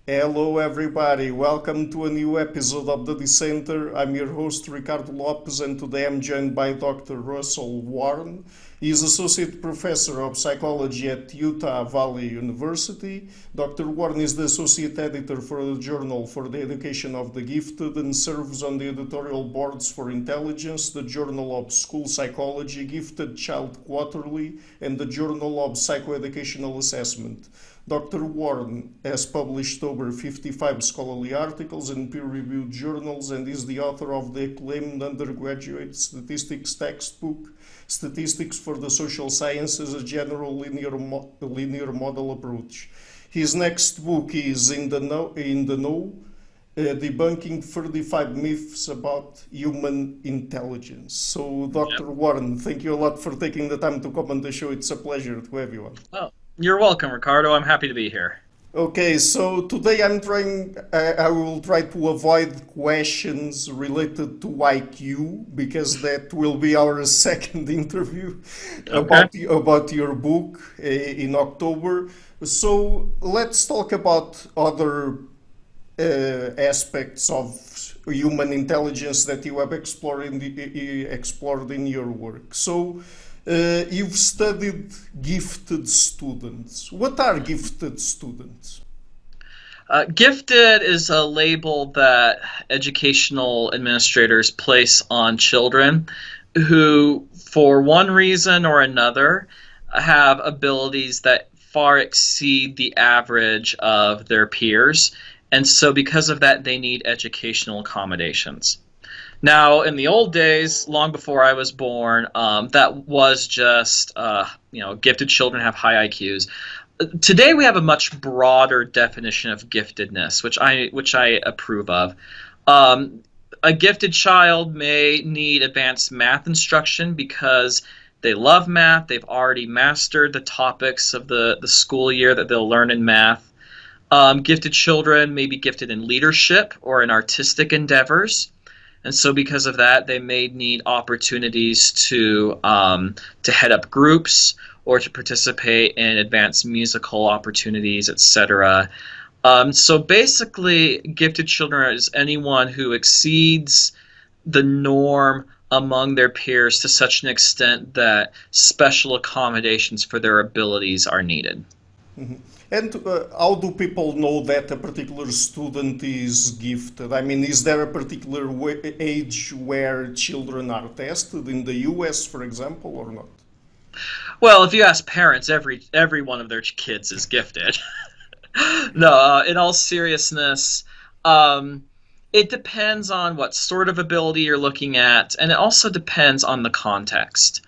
Hello, everybody. Welcome to a new episode of the Dissenter. I'm your host, Ricardo Lopes, and today I'm joined by Dr. Russell Warne. He is Associate Professor of Psychology at Utah Valley University. Dr. Warne is the Associate Editor for the Journal for the Education of the Gifted and serves on the editorial boards for Intelligence, the Journal of School Psychology, Gifted Child Quarterly, and the Journal of Psychoeducational Assessment. Dr. Warne has published over 55 scholarly articles in peer-reviewed journals and is the author of the acclaimed undergraduate statistics textbook, Statistics for the Social Sciences, a General Linear Model Approach. His next book is In the Know, Debunking 35 Myths About Human Intelligence. So, Dr. Warne, thank you a lot for taking the time to come on the show. It's a pleasure to have you on. Oh, you're welcome, Ricardo. I'm happy to be here. Okay, so today I will try to avoid questions related to IQ because that will be our second interview Okay. about your book in October. So let's talk about other aspects of human intelligence that you have explored in your work. So, you've studied gifted students. What are gifted students? Gifted is a label that educational administrators place on children who, for one reason or another, have abilities that far exceed the average of their peers. And so, because of that, they need educational accommodations. Now, in the old days, long before I was born, that was just, gifted children have high IQs. Today, we have a much broader definition of giftedness, which I approve of. Um, a gifted child may need advanced math instruction because they love math. They've already mastered the topics of the school year that they'll learn in math. Gifted children may be gifted in leadership or in artistic endeavors. And so because of that, they may need opportunities to head up groups or to participate in advanced musical opportunities, etc. So basically, gifted children is anyone who exceeds the norm among their peers to such an extent that special accommodations for their abilities are needed. Mhm. And how do people know that a particular student is gifted? I mean, is there a particular age where children are tested in the US, for example, or not? Well, if you ask parents, every one of their kids is gifted. No, in all seriousness, um, it depends on what sort of ability you're looking at, and it also depends on the context.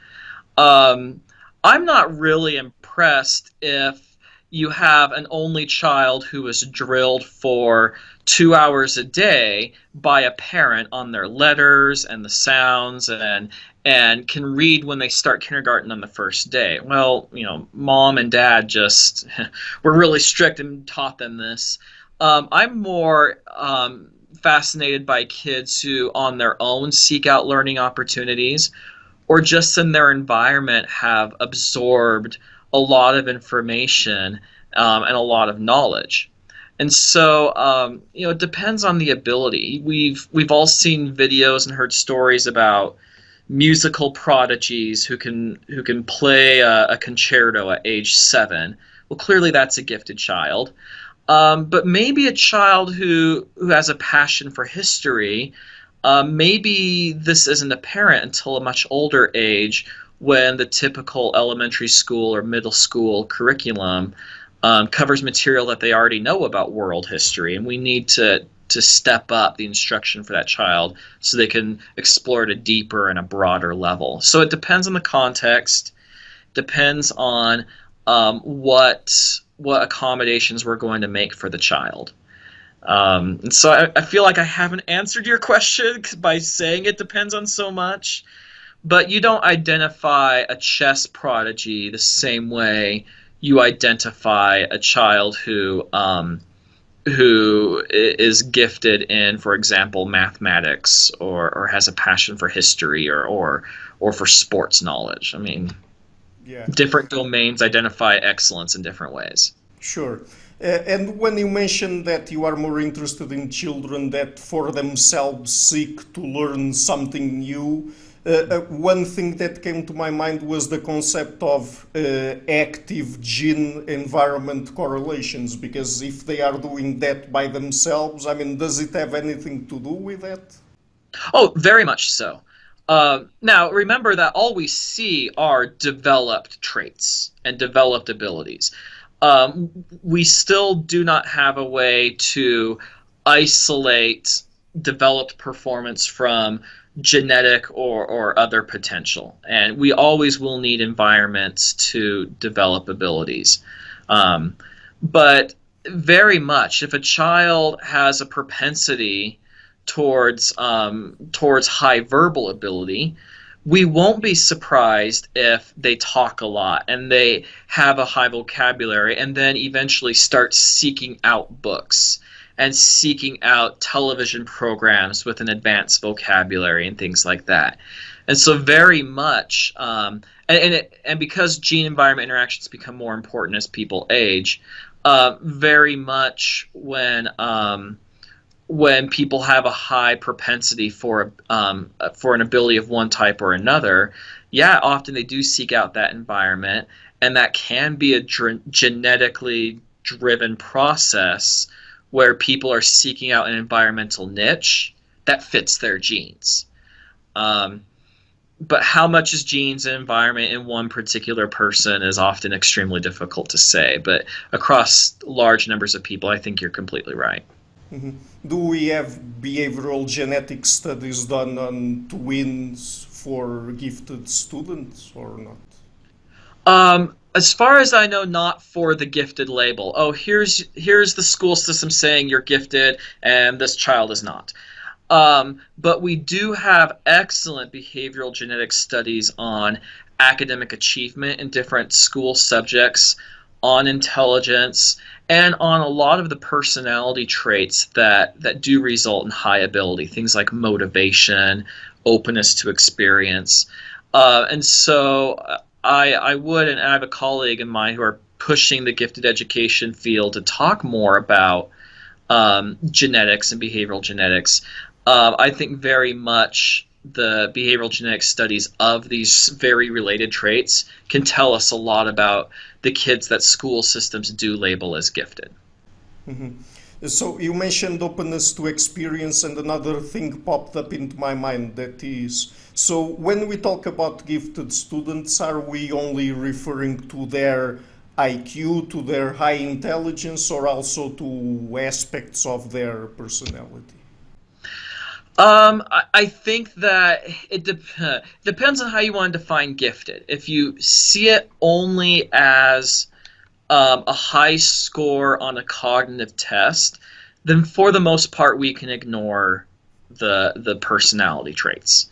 Um, I'm not really impressed if you have an only child who is drilled for 2 hours a day by a parent on their letters and the sounds and can read when they start kindergarten on the first day. Well, mom and dad just were really strict and taught them this. I'm more fascinated by kids who on their own seek out learning opportunities or just in their environment have absorbed a lot of information and a lot of knowledge. And so, it depends on the ability. We've all seen videos and heard stories about musical prodigies who can play a concerto at age 7. Well, clearly that's a gifted child. But maybe a child who has a passion for history, maybe this isn't apparent until a much older age when the typical elementary school or middle school curriculum covers material that they already know about world history, and we need to step up the instruction for that child so they can explore at a deeper and a broader level. So it depends on the context, depends on what accommodations we're going to make for the child. And so I feel like I haven't answered your question by saying it depends on so much, but you don't identify a chess prodigy the same way you identify a child who is gifted in, for example, mathematics or has a passion for history or for sports knowledge. I mean, Yeah. different domains identify excellence in different ways. Sure. And when you mentioned that you are more interested in children that for themselves seek to learn something new, one thing that came to my mind was the concept of active gene environment correlations, because if they are doing that by themselves, I mean, does it have anything to do with that? Oh, very much so. Now, remember that all we see are developed traits and developed abilities. We still do not have a way to isolate developed performance from genetic or other potential. And we always will need environments to develop abilities. Um, but very much, if a child has a propensity towards high verbal ability, we won't be surprised if they talk a lot and they have a high vocabulary and then eventually start seeking out books and seeking out television programs with an advanced vocabulary and things like that. And so very much, and because gene environment interactions become more important as people age, very much when people have a high propensity for an ability of one type or another, yeah, often they do seek out that environment, and that can be a genetically driven process where people are seeking out an environmental niche that fits their genes. Um, but how much is genes and environment in one particular person is often extremely difficult to say. But across large numbers of people, I think you're completely right. Mhm. Do we have behavioral genetic studies done on twins for gifted students or not? As far as I know, not for the gifted label. Oh, here's the school system saying you're gifted and this child is not. But we do have excellent behavioral genetics studies on academic achievement in different school subjects, on intelligence, and on a lot of the personality traits that do result in high ability, things like motivation, openness to experience. And so I would, and I have a colleague of mine who are pushing the gifted education field to talk more about genetics and behavioral genetics. I think very much the behavioral genetics studies of these very related traits can tell us a lot about the kids that school systems do label as gifted. Mhm. So you mentioned openness to experience, and another thing popped up into my mind, that is, so when we talk about gifted students, are we only referring to their IQ, to their high intelligence, or also to aspects of their personality? I think that depends on how you want to define gifted. If you see it only as a high score on a cognitive test, then for the most part we can ignore the personality traits,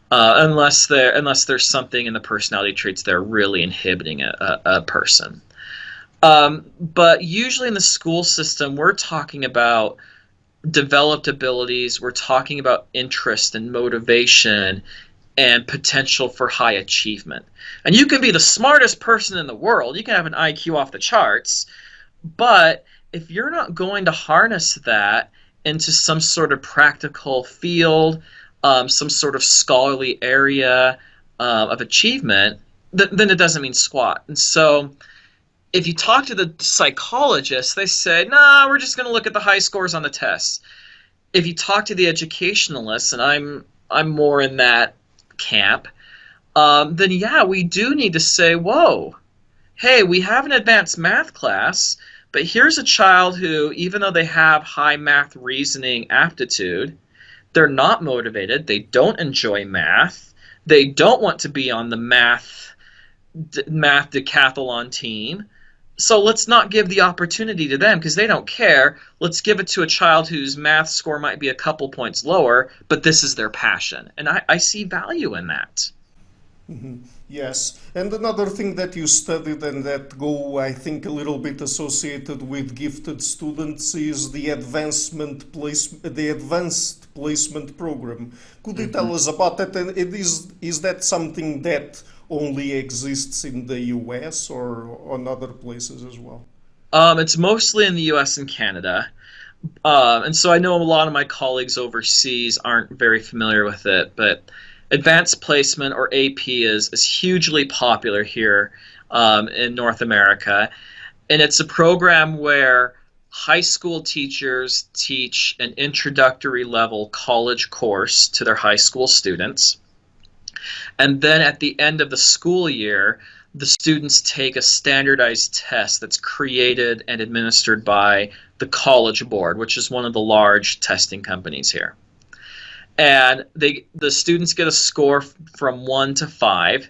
unless there's something in the personality traits that are really inhibiting a person. But usually in the school system, we're talking about developed abilities, we're talking about interest and motivation and potential for high achievement. And you can be the smartest person in the world, you can have an IQ off the charts, but if you're not going to harness that into some sort of practical field, some sort of scholarly area of achievement, then it doesn't mean squat. And so if you talk to the psychologists, they say, nah, we're just going to look at the high scores on the tests. If you talk to the educationalists, and I'm more in that camp, then yeah, we do need to say, whoa, hey, we have an advanced math class, but here's a child who, even though they have high math reasoning aptitude, they're not motivated, they don't enjoy math, they don't want to be on the math decathlon team. So let's not give the opportunity to them because they don't care. Let's give it to a child whose math score might be a couple points lower, but this is their passion. And I see value in that. Mhm. Yes, and another thing that you studied and that go, I think, a little bit associated with gifted students is the advanced placement program. Could you Mm-hmm. tell us about that? And is that something that only exists in the US or on other places as well? It's mostly in the U.S. and Canada. And so I know a lot of my colleagues overseas aren't very familiar with it, but advanced placement, or AP, is hugely popular here in North America. And it's a program where high school teachers teach an introductory level college course to their high school students. And then at the end of the school year, the students take a standardized test that's created and administered by the College Board, which is one of the large testing companies here. And the students get a score from 1 to 5,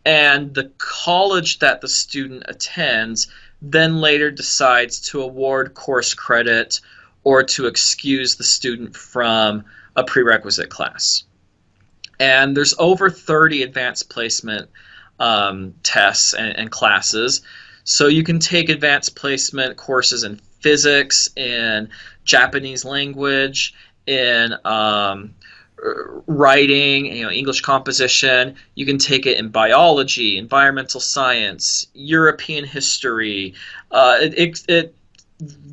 and the college that the student attends then later decides to award course credit or to excuse the student from a prerequisite class. And there's over 30 advanced placement tests and classes. So you can take advanced placement courses in physics, in Japanese language, in writing, English composition. You can take it in biology, environmental science, European history. It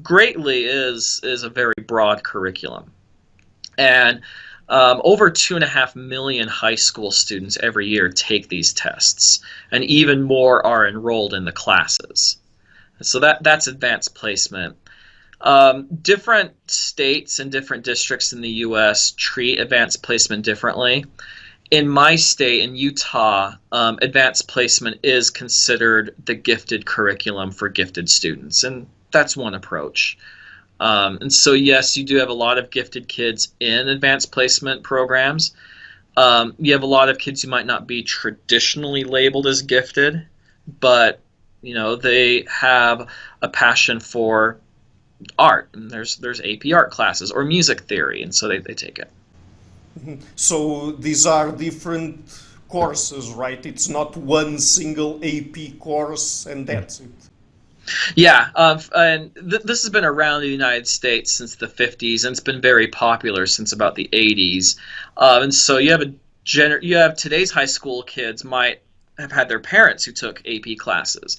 greatly is a very broad curriculum. And over 2.5 million high school students every year take these tests, and even more are enrolled in the classes. So that's advanced placement. Different states and different districts in the U.S. treat advanced placement differently. In my state, in Utah, advanced placement is considered the gifted curriculum for gifted students, and that's one approach. And so, yes, you do have a lot of gifted kids in advanced placement programs. You have a lot of kids who might not be traditionally labeled as gifted, but they have a passion for art, and there's AP art classes or music theory, and so they take it. So these are different courses, right? It's not one single AP course and that's it. Yeah, and this has been around in the United States since the 50s, and it's been very popular since about the 80s. And so you have today's high school kids might have had their parents who took AP classes.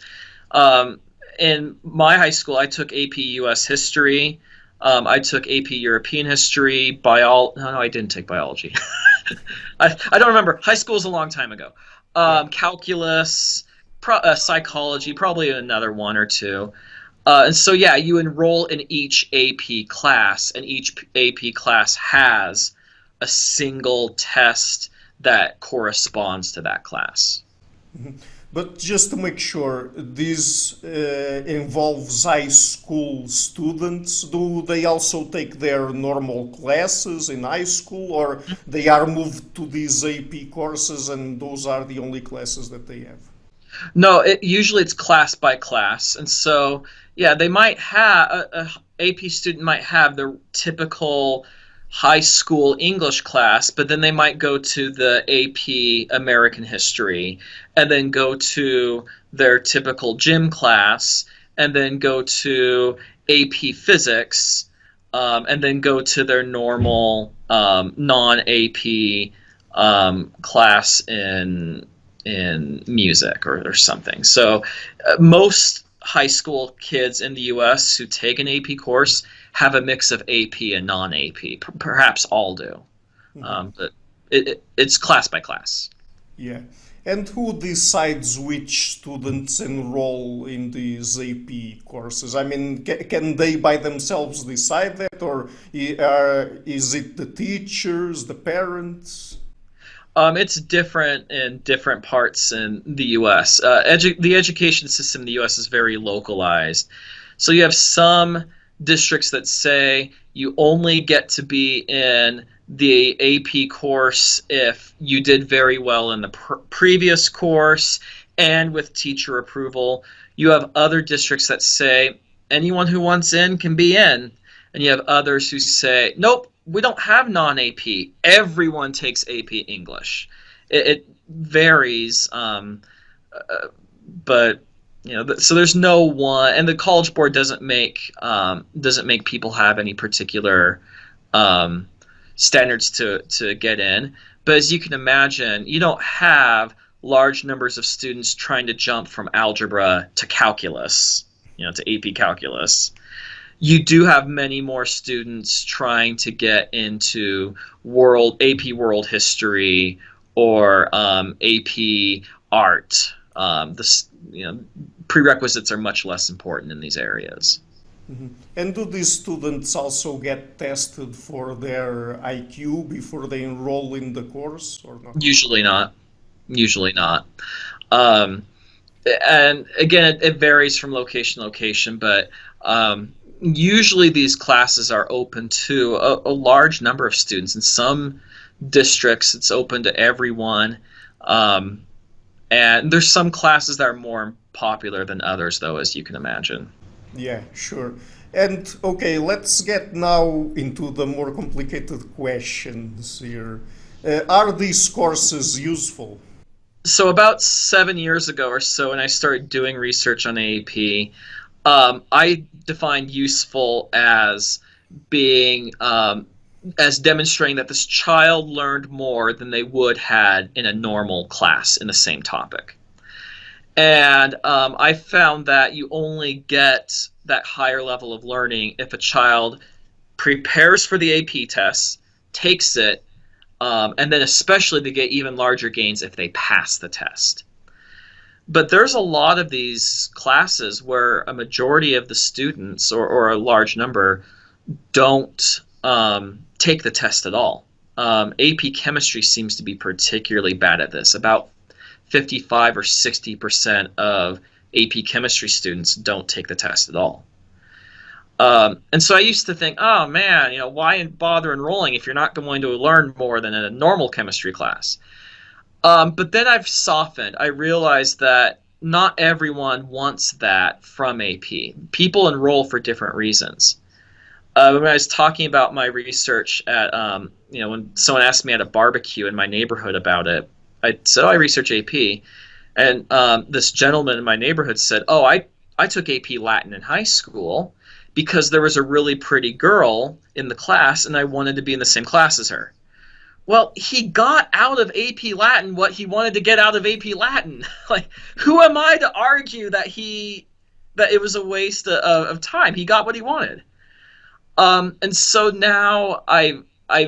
In my high school, I took AP U.S. history. I took AP European history. No, I didn't take biology. I don't remember. High school is a long time ago. Calculus. Psychology, probably another one or two. And so, yeah, you enroll in each AP class, and each AP class has a single test that corresponds to that class. Mm-hmm. But just to make sure, this involves high school students. Do they also take their normal classes in high school, or they are moved to these AP courses and those are the only classes that they have? No, usually it's class by class, and so yeah, they might have a AP student might have their typical high school English class, but then they might go to the AP American history, and then go to their typical gym class, and then go to AP physics, and then go to their normal non-AP class in music or something. So most high school kids in the U.S. who take an AP course have a mix of AP and non-AP. Perhaps all do. But it's class by class. Yeah. And who decides which students enroll in these AP courses? I mean, can they by themselves decide that, or is it the teachers, the parents? It's different in different parts in the U.S. The education system in the U.S. is very localized. So you have some districts that say you only get to be in the AP course if you did very well in the previous course and with teacher approval. You have other districts that say anyone who wants in can be in. And you have others who say, nope, we don't have non-AP. Everyone takes AP English. It varies, but so there's no one, and the College Board doesn't make people have any particular standards to get in. But as you can imagine, you don't have large numbers of students trying to jump from algebra to calculus. to AP Calculus. You do have many more students trying to get into AP World History or AP Art. Prerequisites are much less important in these areas. Mm-hmm. And do these students also get tested for their IQ before they enroll in the course, or not? Usually not. Usually not. Um, and again, it varies from location to location, but usually these classes are open to a large number of students. In some districts, it's open to everyone. And there's some classes that are more popular than others, though, as you can imagine. Yeah, sure. And okay, let's get now into the more complicated questions here. Are these courses useful? So about 7 years ago or so, when I started doing research on AAP, I defined useful as being as demonstrating that this child learned more than they would had in a normal class in the same topic. And I found that you only get that higher level of learning if a child prepares for the AP tests, takes it, and then especially they get even larger gains if they pass the test. But there's a lot of these classes where a majority of the students, or a large number, don't take the test at all. AP Chemistry seems to be particularly bad at this. About 55 or 60% of AP Chemistry students don't take the test at all. And so I used to think, oh man, why bother enrolling if you're not going to learn more than in a normal chemistry class? But then I've softened. I realized that not everyone wants that from AP. People enroll for different reasons. When I was talking about my research at, when someone asked me at a barbecue in my neighborhood about it, I said, oh, I research AP. And this gentleman in my neighborhood said, oh, I took AP Latin in high school because there was a really pretty girl in the class and I wanted to be in the same class as her. Well, he got out of AP Latin what he wanted to get out of AP Latin. Like, who am I to argue that it was a waste of time? He got what he wanted. And so now I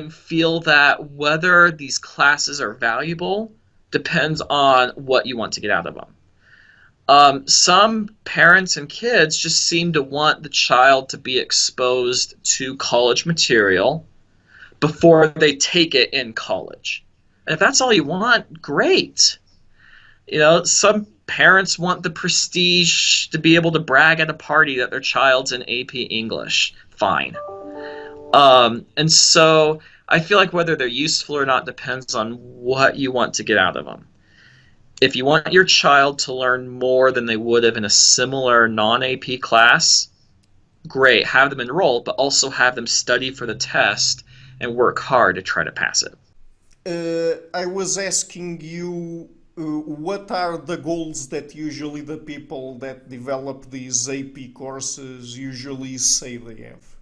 feel that whether these classes are valuable depends on what you want to get out of them. Some parents and kids just seem to want the child to be exposed to college material before they take it in college. And if that's all you want, great. Some parents want the prestige to be able to brag at a party that their child's in AP English. Fine. And so I feel like whether they're useful or not depends on what you want to get out of them. If you want your child to learn more than they would have in a similar non-AP class, great, have them enroll, but also have them study for the test and work hard to try to pass it. I was asking you, what are the goals that usually the people that develop these AP courses usually say they have?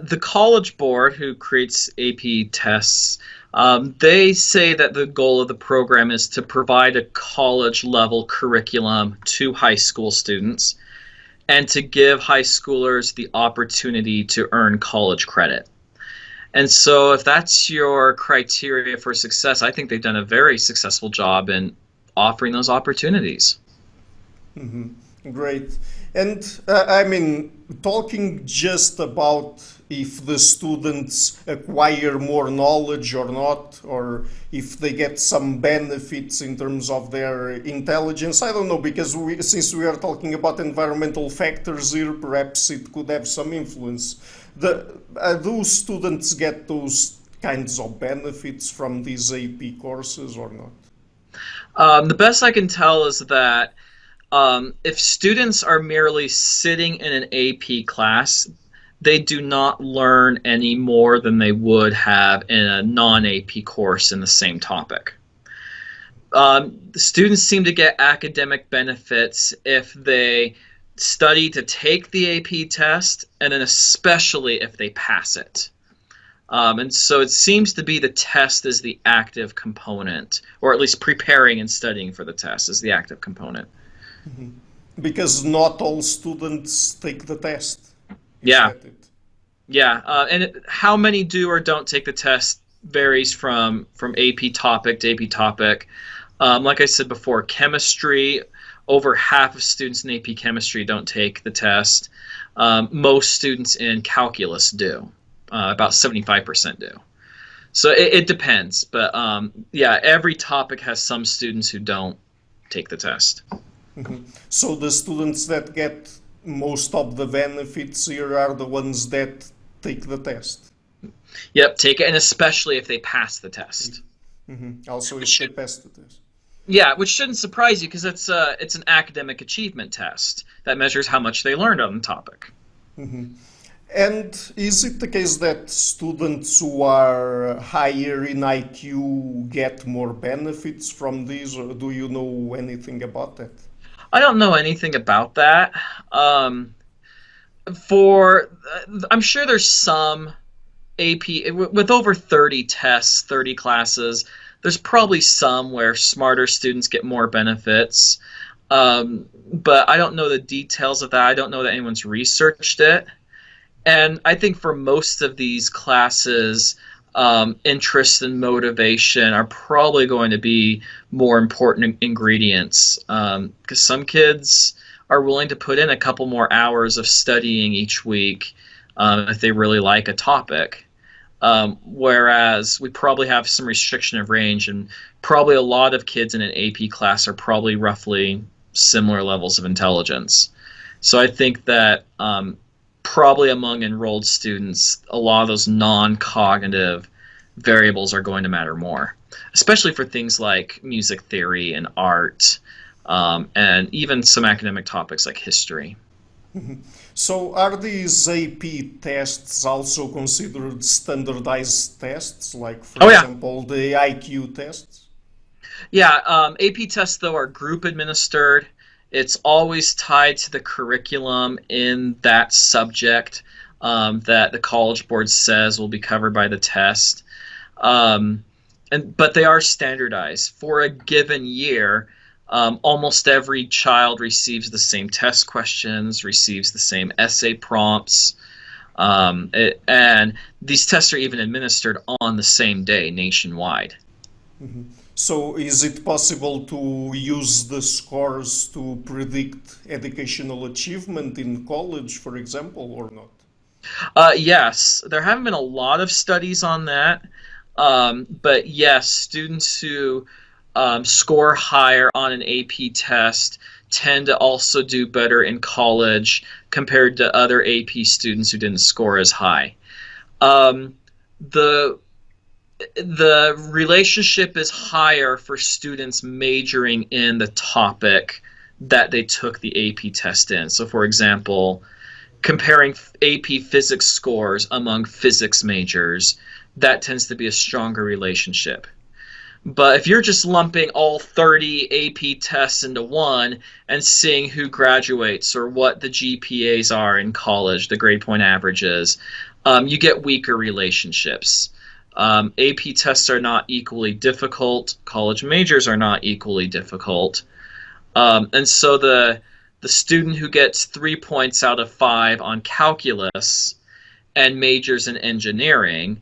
The College Board, who creates AP tests, they say that the goal of the program is to provide a college-level curriculum to high school students and to give high schoolers the opportunity to earn college credit. And so if that's your criteria for success, I think they've done a very successful job in offering those opportunities. Mm-hmm. Great. And talking just about if the students acquire more knowledge or not, or if they get some benefits in terms of their intelligence, I don't know, because since we are talking about environmental factors here, perhaps it could have some influence. Do students get those kinds of benefits from these AP courses or not? The best I can tell is that if students are merely sitting in an AP class, they do not learn any more than they would have in a non-AP course in the same topic. The students seem to get academic benefits if they study to take the AP test, and then especially if they pass it. And so it seems to be the test is the active component, or at least preparing and studying for the test is the active component. Mm-hmm. Because not all students take the test. Is Yeah, that it? yeah. How many do or don't take the test varies from AP topic to AP topic. Like I said before, chemistry, over half of students in AP chemistry don't take the test. Most students in calculus do. About 75% do. So it depends. But yeah, every topic has some students who don't take the test. So the students that get most of the benefits here are the ones that take the test. Yep, take it, and especially if they pass the test. Also, Which if they should, pass the test. yeah, which shouldn't surprise you because it's an academic achievement test that measures how much they learned on the topic. And is it the case that students who are higher in IQ get more benefits from these, or do you know anything about that? I don't know anything about that. For I'm sure there's some AP with over 30 tests, 30 classes. There's probably some where smarter students get more benefits, but I don't know the details of that. I don't know that anyone's researched it. And I think for most of these classes, interest and motivation are probably going to be more important ingredients because some kids are willing to put in a couple more hours of studying each week if they really like a topic. Whereas we probably have some restriction of range, and probably a lot of kids in an AP class are probably roughly similar levels of intelligence. So I think that probably among enrolled students, a lot of those non-cognitive variables are going to matter more, especially for things like music theory and art, and even some academic topics like history. So are these AP tests also considered standardized tests, like, for Oh yeah, example, the IQ tests? yeah. AP tests though are group administered. It's always tied to the curriculum in that subject that the College Board says will be covered by the test. But they are standardized for a given year. Almost every child receives the same test questions, receives the same essay prompts, and these tests are even administered on the same day nationwide. So is it possible to use the scores to predict educational achievement in college, for example, or not? Yes, there haven't been a lot of studies on that, but yes, students who score higher on an AP test tend to also do better in college compared to other AP students who didn't score as high. Um, the the relationship is higher for students majoring in the topic that they took the AP test in. So, for example, comparing AP physics scores among physics majors, that tends to be a stronger relationship. But if you're just lumping all 30 AP tests into one and seeing who graduates or what the GPAs are in college, the grade point averages, you get weaker relationships. AP tests are not equally difficult. College majors are not equally difficult. And so the student who gets 3 points out of 5 on calculus and majors in engineering,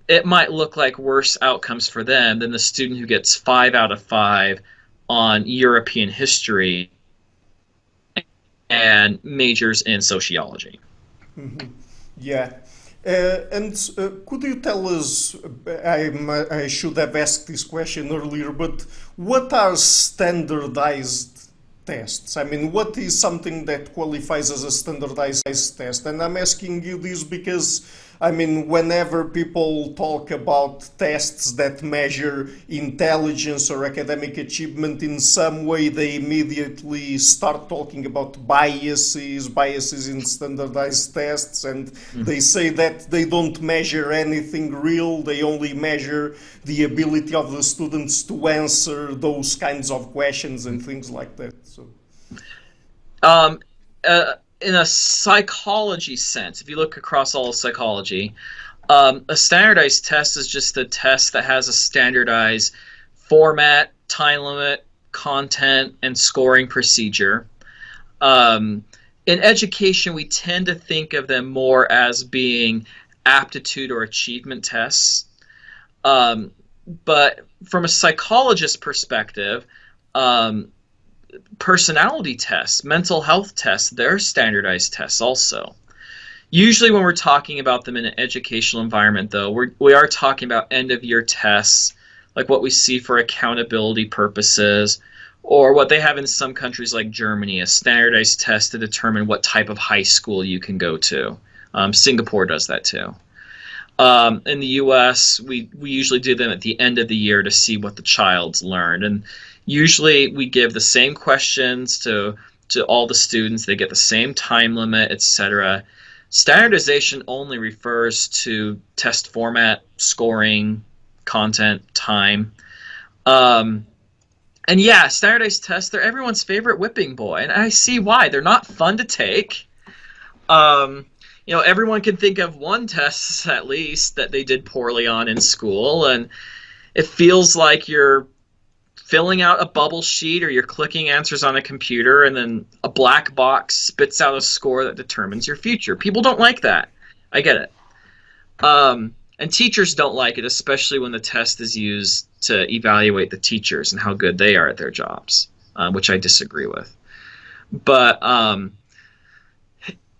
it might look like worse outcomes for them than the student who gets 5 out of 5 on European history and majors in sociology. Yeah. And could you tell us, I should have asked this question earlier, but what are standardized tests? I mean, what is something that qualifies as a standardized test? And I'm asking you this because, I mean, whenever people talk about tests that measure intelligence or academic achievement in some way, they immediately start talking about biases in standardized tests, and they say that they don't measure anything real, they only measure the ability of the students to answer those kinds of questions and things like that. So. Um, in a psychology sense, if you look across all of psychology, a standardized test is just a test that has a standardized format, time limit, content, and scoring procedure. Um, in education, we tend to think of them more as being aptitude or achievement tests. Um, but from a psychologist perspective, um, personality tests, mental health tests, they're standardized tests also. Usually when we're talking about them in an educational environment, though, we are talking about end-of-year tests, like what we see for accountability purposes, or what they have in some countries like Germany, a standardized test to determine what type of high school you can go to. Singapore does that too. In the U.S., we usually do them at the end of the year to see what the child's learned. And usually we give the same questions to all the students. They get the same time limit, etc. Standardization only refers to test format, scoring, content, time. And yeah, standardized tests, they're everyone's favorite whipping boy. And I see why. They're not fun to take. Everyone can think of one test at least that they did poorly on in school, and it feels like you're filling out a bubble sheet or you're clicking answers on a computer, and then a black box spits out a score that determines your future. People don't like that. I get it. And teachers don't like it, especially when the test is used to evaluate the teachers and how good they are at their jobs, which I disagree with. But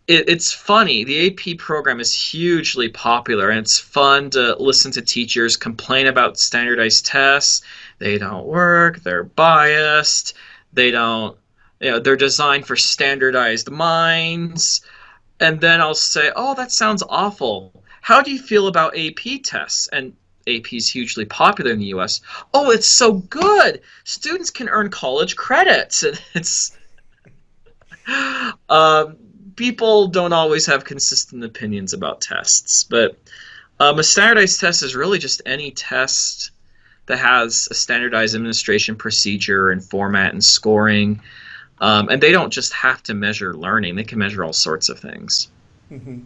it's funny. The AP program is hugely popular, and it's fun to listen to teachers complain about standardized tests. They don't work. They're biased. They don't. They're designed for standardized minds. And then I'll say, "Oh, that sounds awful. How do you feel about AP tests?" And AP is hugely popular in the U.S. "Oh, it's so good. Students can earn college credits." And it's people don't always have consistent opinions about tests, but a standardized test is really just any test that has a standardized administration procedure and format and scoring, and they don't just have to measure learning. They can measure all sorts of things. Mm-hmm.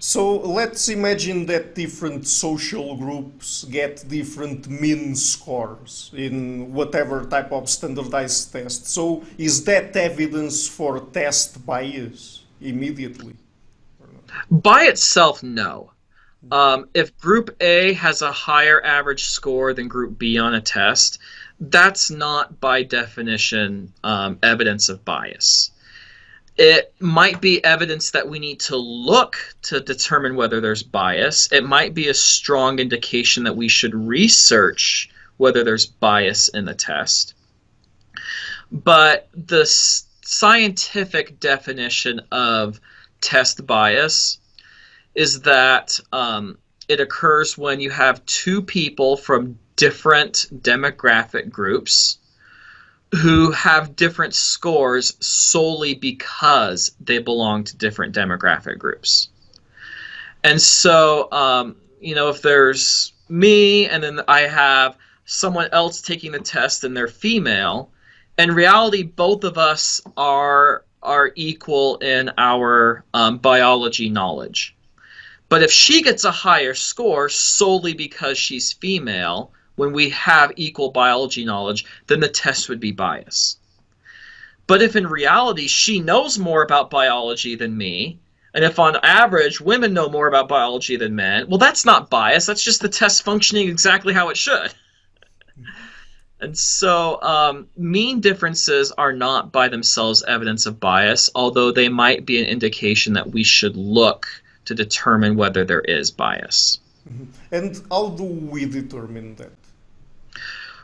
So let's imagine that different social groups get different mean scores in whatever type of standardized test. So is that evidence for test bias immediately? By itself, no. If Group A has a higher average score than Group B on a test, that's not by definition evidence of bias. It might be evidence that we need to look to determine whether there's bias. It might be a strong indication that we should research whether there's bias in the test. But the scientific definition of test bias is that it occurs when you have two people from different demographic groups who have different scores solely because they belong to different demographic groups. And so, if there's me and then I have someone else taking the test and they're female, in reality, both of us are equal in our biology knowledge. But if she gets a higher score solely because she's female, when we have equal biology knowledge, then the test would be biased. But if in reality she knows more about biology than me, and if on average women know more about biology than men, well, that's not bias. That's just the test functioning exactly how it should. And so mean differences are not by themselves evidence of bias, although they might be an indication that we should look to determine whether there is bias. Mm-hmm. And how do we determine that?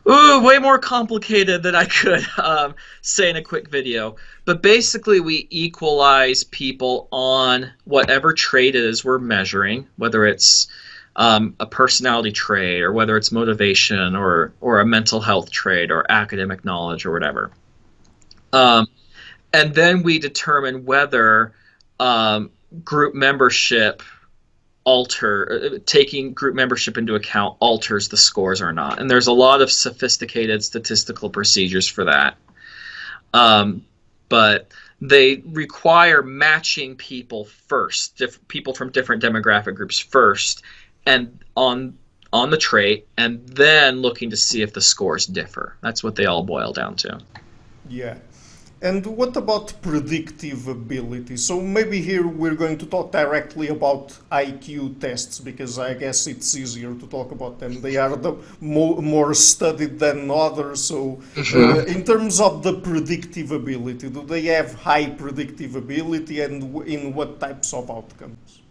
Ooh, way more complicated than I could say in a quick video. But basically, we equalize people on whatever trait it is we're measuring, whether it's a personality trait or whether it's motivation or a mental health trait or academic knowledge or whatever. And then we determine whether group membership taking group membership into account alters the scores or not. And there's a lot of sophisticated statistical procedures for that. But they require matching people first, people from different demographic groups first, and on on the trait, and then looking to see if the scores differ. That's what they all boil down to. Yeah. And what about predictive ability? So maybe here we're going to talk directly about IQ tests, because I guess it's easier to talk about them. They are the more studied than others. So in terms of the predictive ability, do they have high predictive ability, and in what types of outcomes?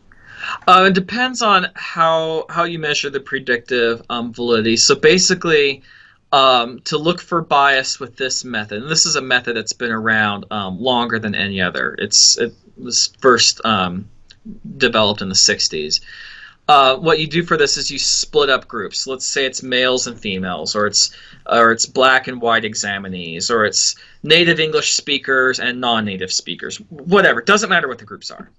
It depends on how you measure the predictive validity. So basically, to look for bias with this method, and this is a method that's been around longer than any other. It was first developed in the 60s. What you do for this is you split up groups. Let's say it's males and females, or it's black and white examinees, or it's native English speakers and non-native speakers. Whatever, it doesn't matter what the groups are.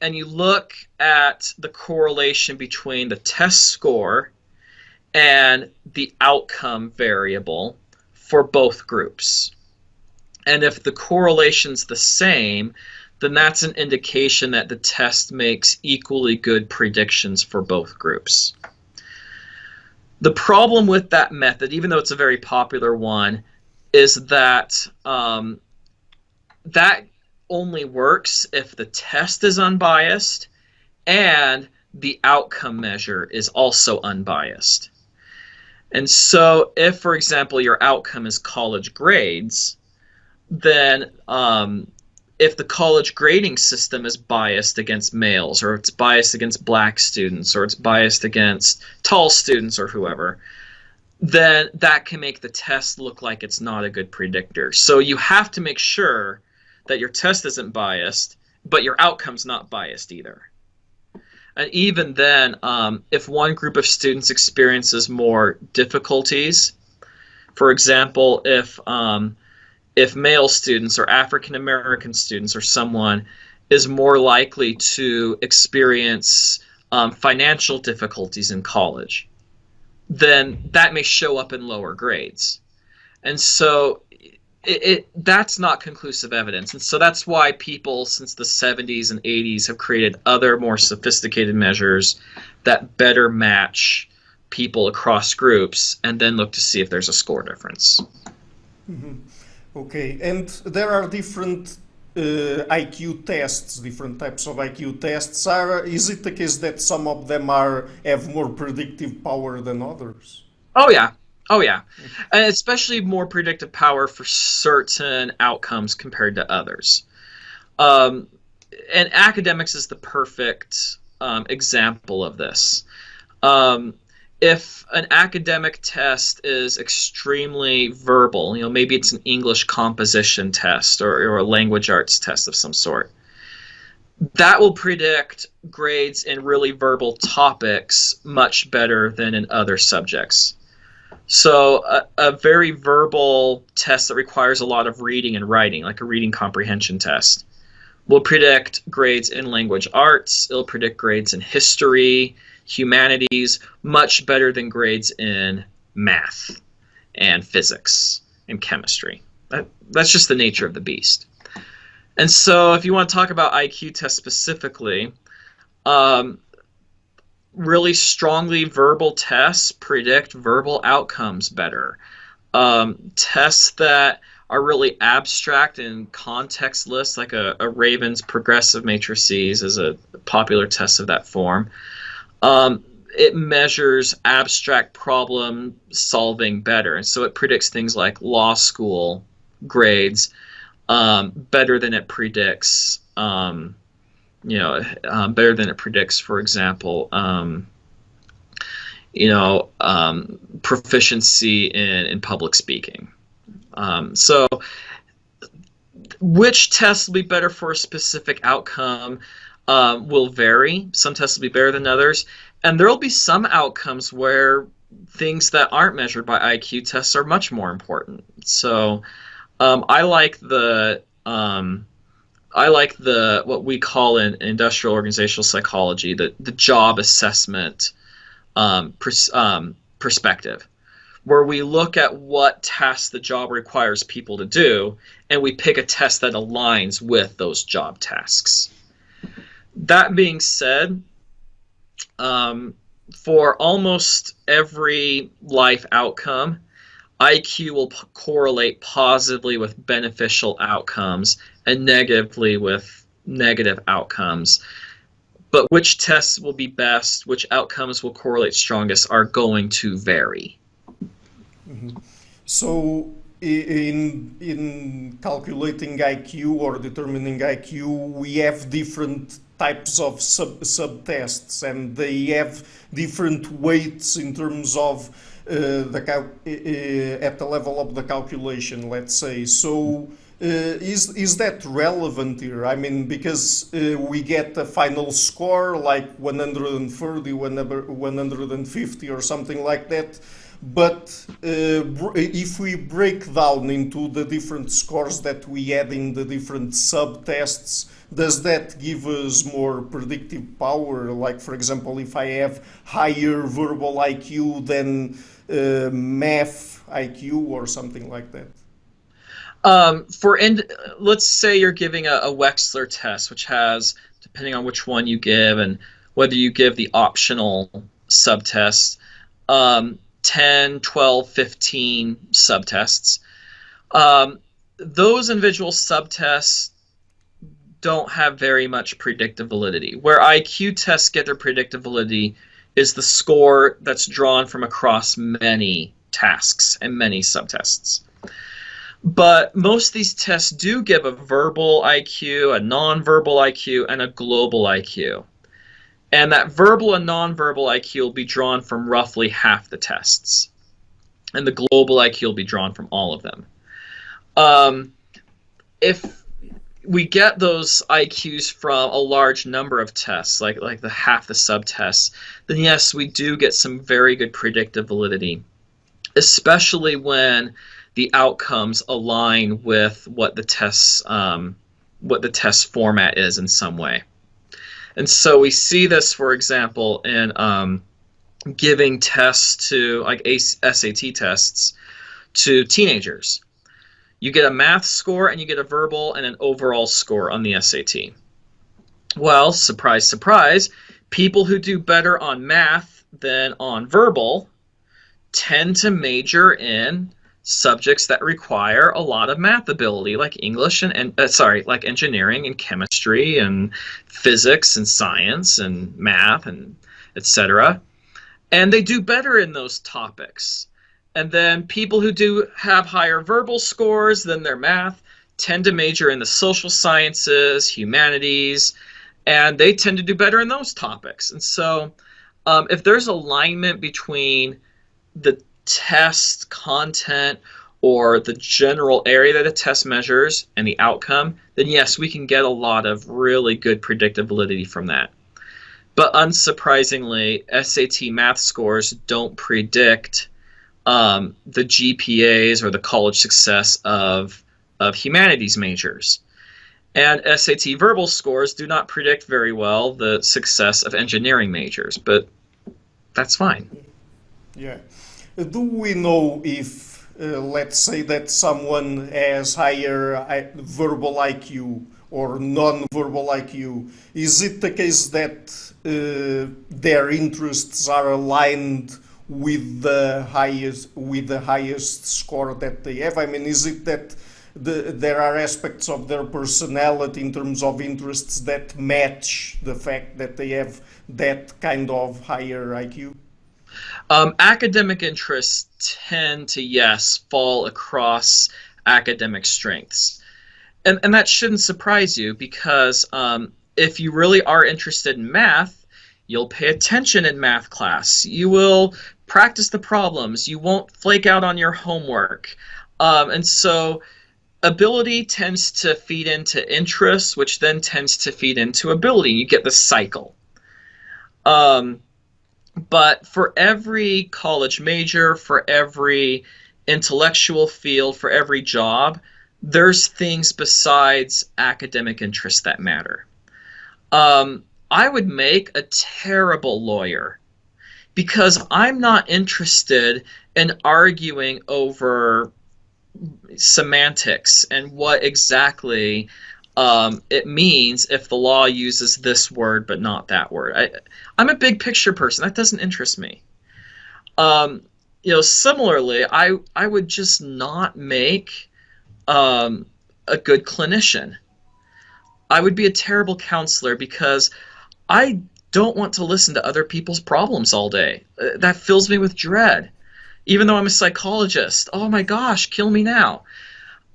And you look at the correlation between the test score and the outcome variable for both groups. And if the correlation's the same, then that's an indication that the test makes equally good predictions for both groups. The problem with that method, even though it's a very popular one, is that that only works if the test is unbiased and the outcome measure is also unbiased. And so if, for example, your outcome is college grades, then if the college grading system is biased against males, or it's biased against black students, or it's biased against tall students or whoever, then that can make the test look like it's not a good predictor. So you have to make sure that your test isn't biased, but your outcome's not biased either. And even then, if one group of students experiences more difficulties, for example, if male students or African American students or someone is more likely to experience financial difficulties in college, then that may show up in lower grades. And so that's not conclusive evidence. And so that's why people since the 70s and 80s have created other more sophisticated measures that better match people across groups and then look to see if there's a score difference. Mm-hmm. Okay, and there are different IQ tests, different types of IQ tests. Is it the case that some of them have more predictive power than others? Oh yeah. Oh yeah. And especially more predictive power for certain outcomes compared to others. And academics is the perfect example of this. If an academic test is extremely verbal, maybe it's an English composition test or a language arts test of some sort, that will predict grades in really verbal topics much better than in other subjects. So a very verbal test that requires a lot of reading and writing, like a reading comprehension test, will predict grades in language arts. It'll predict grades in history, humanities, much better than grades in math and physics and chemistry. That's just the nature of the beast. And so if you want to talk about IQ tests specifically, really strongly verbal tests predict verbal outcomes better. Tests that are really abstract and contextless, like a Raven's progressive matrices is a popular test of that form. It measures abstract problem solving better, and so it predicts things like law school grades better than it predicts better than it predicts, for example, proficiency in public speaking. So which tests will be better for a specific outcome will vary. Some tests will be better than others. And there will be some outcomes where things that aren't measured by IQ tests are much more important. So I like the what we call in industrial organizational psychology the job assessment perspective, where we look at what tasks the job requires people to do, and we pick a test that aligns with those job tasks. That being said, for almost every life outcome, IQ will correlate positively with beneficial outcomes and negatively with negative outcomes. But which tests will be best, which outcomes will correlate strongest, are going to vary. So, in calculating IQ or determining IQ, we have different types of subtests, and they have different weights in terms of at the level of the calculation, let's say. So, is that relevant here? I mean, because we get a final score like 130, 150, or something like that. But if we break down into the different scores that we add in the different subtests, does that give us more predictive power? Like, for example, if I have higher verbal IQ than math IQ or something like that? Let's say you're giving a Wechsler test, which has, depending on which one you give and whether you give the optional subtests, 10, 12, 15 subtests. Those individual subtests don't have very much predictive validity. Where IQ tests get their predictive validity is the score that's drawn from across many tasks and many subtests. But most of these tests do give a verbal IQ, a nonverbal IQ, and a global IQ. And that verbal and nonverbal IQ will be drawn from roughly half the tests. And the global IQ will be drawn from all of them. If we get those IQs from a large number of tests, like the half the subtests, then yes, we do get some very good predictive validity, especially when the outcomes align with what the test format is in some way. And so we see this, for example, in giving tests to, like SAT tests, to teenagers. You get a math score and you get a verbal and an overall score on the SAT. Well, surprise, surprise, people who do better on math than on verbal tend to major in subjects that require a lot of math ability, like English like engineering and chemistry and physics and science and math and etc. And they do better in those topics. And then people who do have higher verbal scores than their math tend to major in the social sciences, humanities, and they tend to do better in those topics. And so if there's alignment between the test content or the general area that the test measures and the outcome, then yes, we can get a lot of really good predictive validity from that. But unsurprisingly, SAT math scores don't predict the GPAs or the college success of humanities majors. And SAT verbal scores do not predict very well the success of engineering majors, but that's fine. Yeah. Do we know if, let's say that someone has higher verbal IQ or non-verbal IQ, is it the case that their interests are aligned with the highest score that they have? I mean, is it that there are aspects of their personality in terms of interests that match the fact that they have that kind of higher IQ? Academic interests tend to, yes, fall across academic strengths. And that shouldn't surprise you, because if you really are interested in math, you'll pay attention in math class. You will practice the problems. You won't flake out on your homework. And so ability tends to feed into interest, which then tends to feed into ability. You get the cycle. But for every college major, for every intellectual field, for every job, there's things besides academic interests that matter. I would make a terrible lawyer, because I'm not interested in arguing over semantics and what exactly it means if the law uses this word but not that word. I'm a big picture person. That doesn't interest me. Similarly, I would just not make a good clinician. I would be a terrible counselor because I don't want to listen to other people's problems all day. That fills me with dread. Even though I'm a psychologist, oh my gosh, kill me now.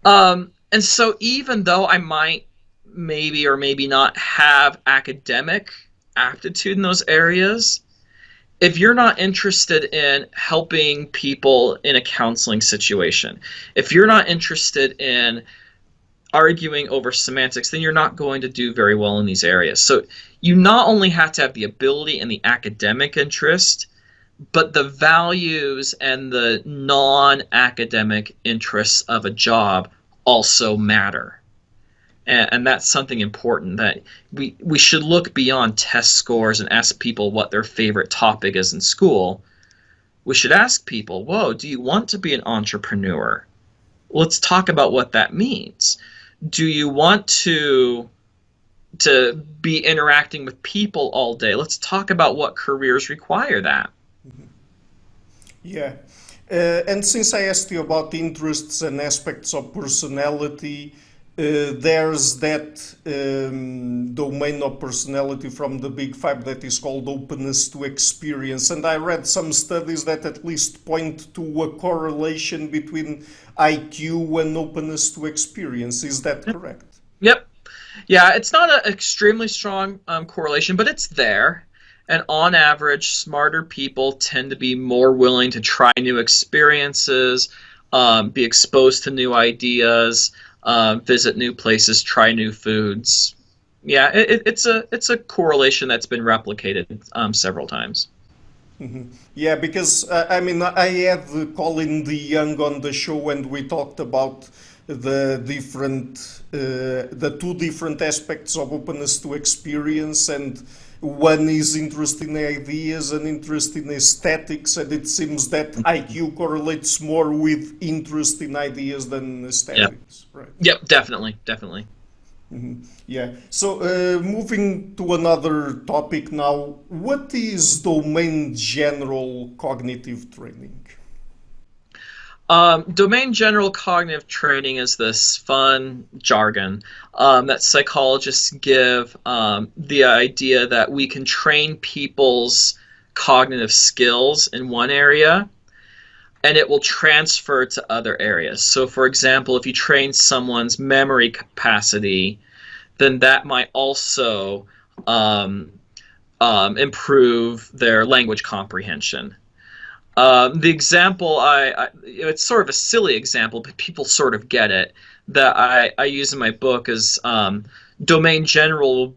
And so even though I might maybe or maybe not have academic aptitude in those areas, if you're not interested in helping people in a counseling situation, if you're not interested in arguing over semantics, then you're not going to do very well in these areas. So you not only have to have the ability and the academic interest, but the values and the non-academic interests of a job also matter. And that's something important, that we should look beyond test scores and ask people what their favorite topic is in school. We should ask people, whoa, do you want to be an entrepreneur? Let's talk about what that means. Do you want to be interacting with people all day? Let's talk about what careers require that. Yeah. And since I asked you about interests and aspects of personality, there's that domain of personality from the Big Five that is called openness to experience. And I read some studies that at least point to a correlation between IQ and openness to experience. Is that correct? Yep. Yeah, it's not an extremely strong correlation, but it's there. And on average, smarter people tend to be more willing to try new experiences, be exposed to new ideas, visit new places, try new foods. Yeah, it's a correlation that's been replicated several times. Yeah, because I had Colin DeYoung on the show, and we talked about the two different aspects of openness to experience, and one is interest in ideas and interest in aesthetics, and it seems that IQ correlates more with interest in ideas than aesthetics, Yep. right? Yep, definitely. Yeah. So moving to another topic now, what is domain general cognitive training? Domain general cognitive training is this fun jargon that psychologists give, the idea that we can train people's cognitive skills in one area and it will transfer to other areas. So for example, if you train someone's memory capacity, then that might also improve their language comprehension. The example it's sort of a silly example, but people sort of get it, that I use in my book is domain general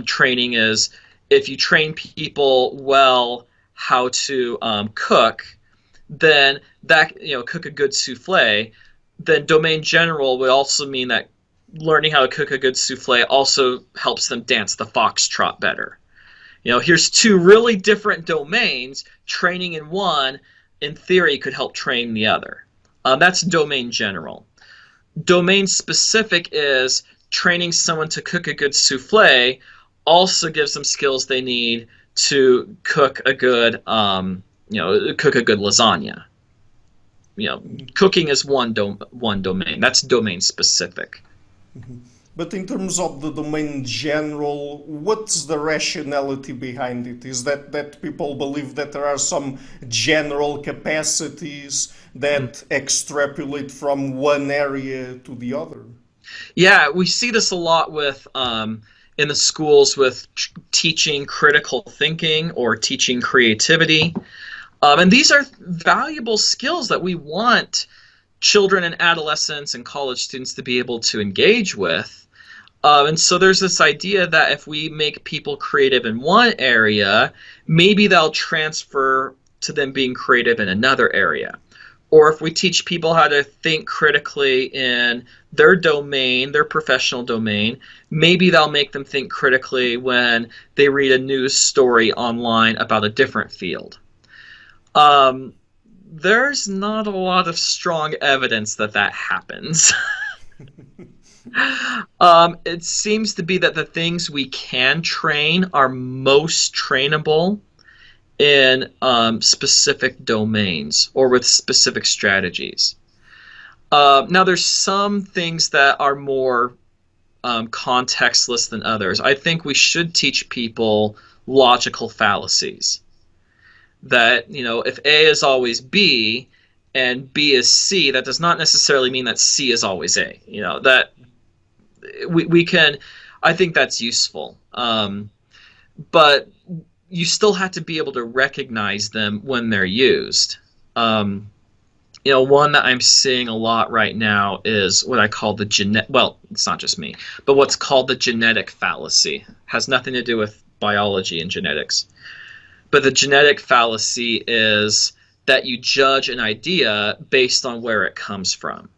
training is if you train people well how to cook, then that, cook a good souffle, then domain general would also mean that learning how to cook a good souffle also helps them dance the foxtrot better. Here's two really different domains. Training in one, in theory, could help train the other. That's domain general. Domain specific is training someone to cook a good souffle also gives them skills they need to cook a good, lasagna. Cooking is one domain. That's domain specific. But in terms of the domain general, what's the rationality behind it? Is that people believe that there are some general capacities that extrapolate from one area to the other? Yeah, we see this a lot with in the schools with teaching critical thinking or teaching creativity. And these are valuable skills that we want children and adolescents and college students to be able to engage with. And so there's this idea that if we make people creative in one area, maybe they'll transfer to them being creative in another area. Or if we teach people how to think critically in their domain, their professional domain, maybe they'll make them think critically when they read a news story online about a different field. There's not a lot of strong evidence that happens. It seems to be that the things we can train are most trainable in specific domains or with specific strategies. Now, there's some things that are more contextless than others. I think we should teach people logical fallacies. That, if A is always B and B is C, that does not necessarily mean that C is always A. That we can, I think that's useful. But you still have to be able to recognize them when they're used. One that I'm seeing a lot right now is what I call the well, it's not just me, but what's called the genetic fallacy. Has nothing to do with biology and genetics. But the genetic fallacy is that you judge an idea based on where it comes from.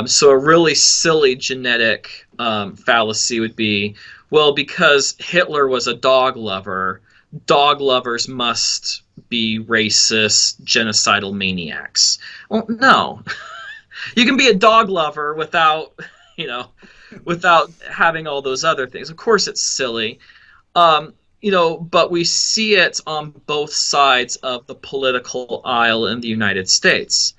So a really silly genetic fallacy would be, well, because Hitler was a dog lovers must be racist, genocidal maniacs. Well, no. You can be a dog lover without having all those other things. Of course it's silly. But we see it on both sides of the political aisle in the United States.